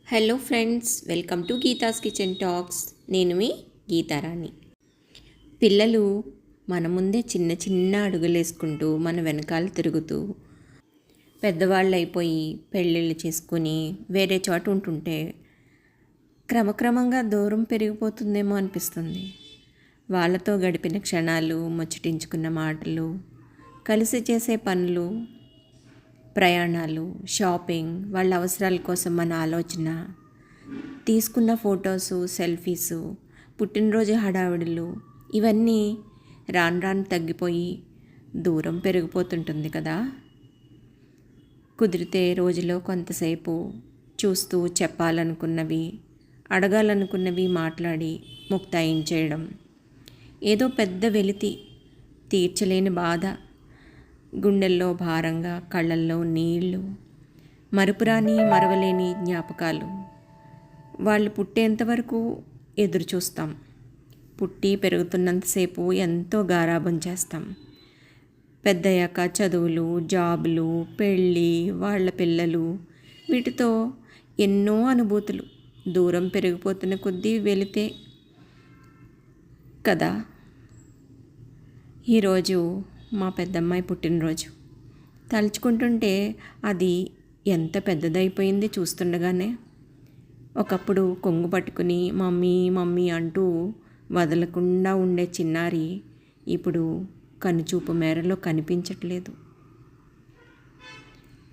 Hello friends, welcome to Geetha's kitchen talks. నేను మీ గీతారాణి. పిల్లలు మన ముందే చిన్న చిన్న అడుగులు వేసుకుంటూ మన వెనకాల తిరుగుతూ పెద్దవాళ్ళు అయిపోయి పెళ్ళిళ్ళు చేసుకుని వేరే చోట ఉంటుంటే క్రమక్రమంగా దూరం పెరిగిపోతుందేమో అనిపిస్తుంది. వాళ్ళతో గడిపిన క్షణాలు, ముచ్చటించుకున్న మాటలు, కలిసి చేసే పనులు, ప్రయాణాలు, షాపింగ్, వాళ్ళ అవసరాల కోసం మన ఆలోచన, తీసుకున్న ఫొటోసు, సెల్ఫీసు, పుట్టినరోజు హడావిడులు, ఇవన్నీ రాను రాను తగ్గిపోయి దూరం పెరిగిపోతుంటుంది కదా. కుదిరితే రోజులో కొంతసేపు చూస్తూ చెప్పాలనుకున్నవి, అడగాలనుకున్నవి మాట్లాడి ముక్తాయించేయడం. ఏదో పెద్ద వెలితి, తీర్చలేని బాధ, గుండెల్లో భారంగా, కళ్ళల్లో నీళ్లు, మరపురాని మరవలేని జ్ఞాపకాలు. వాళ్ళు పుట్టేంతవరకు ఎదురు చూస్తాం. పుట్టి పెరుగుతున్నంతసేపు ఎంతో గారాబం చేస్తాం. పెద్దయ్యాక చదువులు, జాబులు, పెళ్ళి, వాళ్ళ పిల్లలు, వీటితో ఎన్నో అనుభూతులు. దూరం పెరిగిపోతున్న కొద్దీ వెళితే కదా. ఈరోజు మా పెద్దమ్మాయి పుట్టినరోజు. తలుచుకుంటుంటే అది ఎంత పెద్దదైపోయింది చూస్తుండగానే. ఒకప్పుడు కొంగు పట్టుకుని మమ్మీ మమ్మీ అంటూ వదలకుండా ఉండే చిన్నారి ఇప్పుడు కనుచూపు మేరలో కనిపించట్లేదు.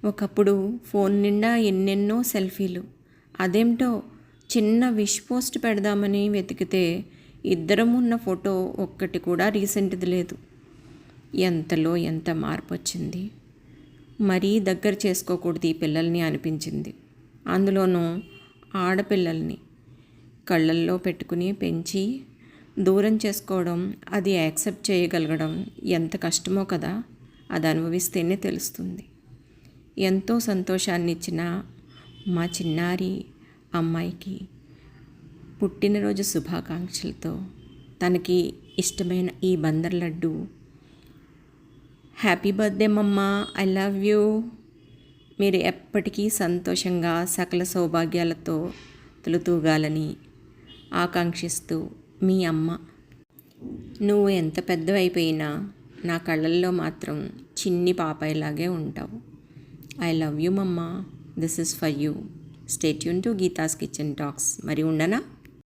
ఒకప్పుడు ఫోన్ నిండా ఎన్నెన్నో సెల్ఫీలు. అదేంటో చిన్న విష్ పోస్ట్ పెడదామని వెతికితే ఇద్దరం ఉన్న ఫోటో ఒక్కటి కూడా రీసెంట్ది లేదు. ఎంతలో ఎంత మార్పు వచ్చింది. మరీ దగ్గర చేసుకోకూడదు ఈ పిల్లల్ని అనిపించింది. అందులోనూ ఆడపిల్లల్ని కళ్ళల్లో పెట్టుకుని పెంచి దూరం చేసుకోవడం, అది యాక్సెప్ట్ చేయగలగడం ఎంత కష్టమో కదా. అది అనుభవిస్తేనే తెలుస్తుంది. ఎంతో సంతోషాన్ని ఇచ్చిన మా చిన్నారి అమ్మాయికి పుట్టినరోజు శుభాకాంక్షలతో తనకి ఇష్టమైన ఈ బందర్ లడ్డు. హ్యాపీ బర్త్డే మమ్మా, ఐ లవ్ యూ. మీరు ఎప్పటికీ సంతోషంగా సకల సౌభాగ్యాలతో తొలుతూగాలని ఆకాంక్షిస్తూ మీ అమ్మ. నువ్వు ఎంత పెద్దవైపోయినా నా కళ్ళల్లో మాత్రం చిన్ని పాపాయిలాగే ఉంటావు. I love you mama. This is for you. Stay tuned to Geetha's kitchen talks. మరి ఉండనా?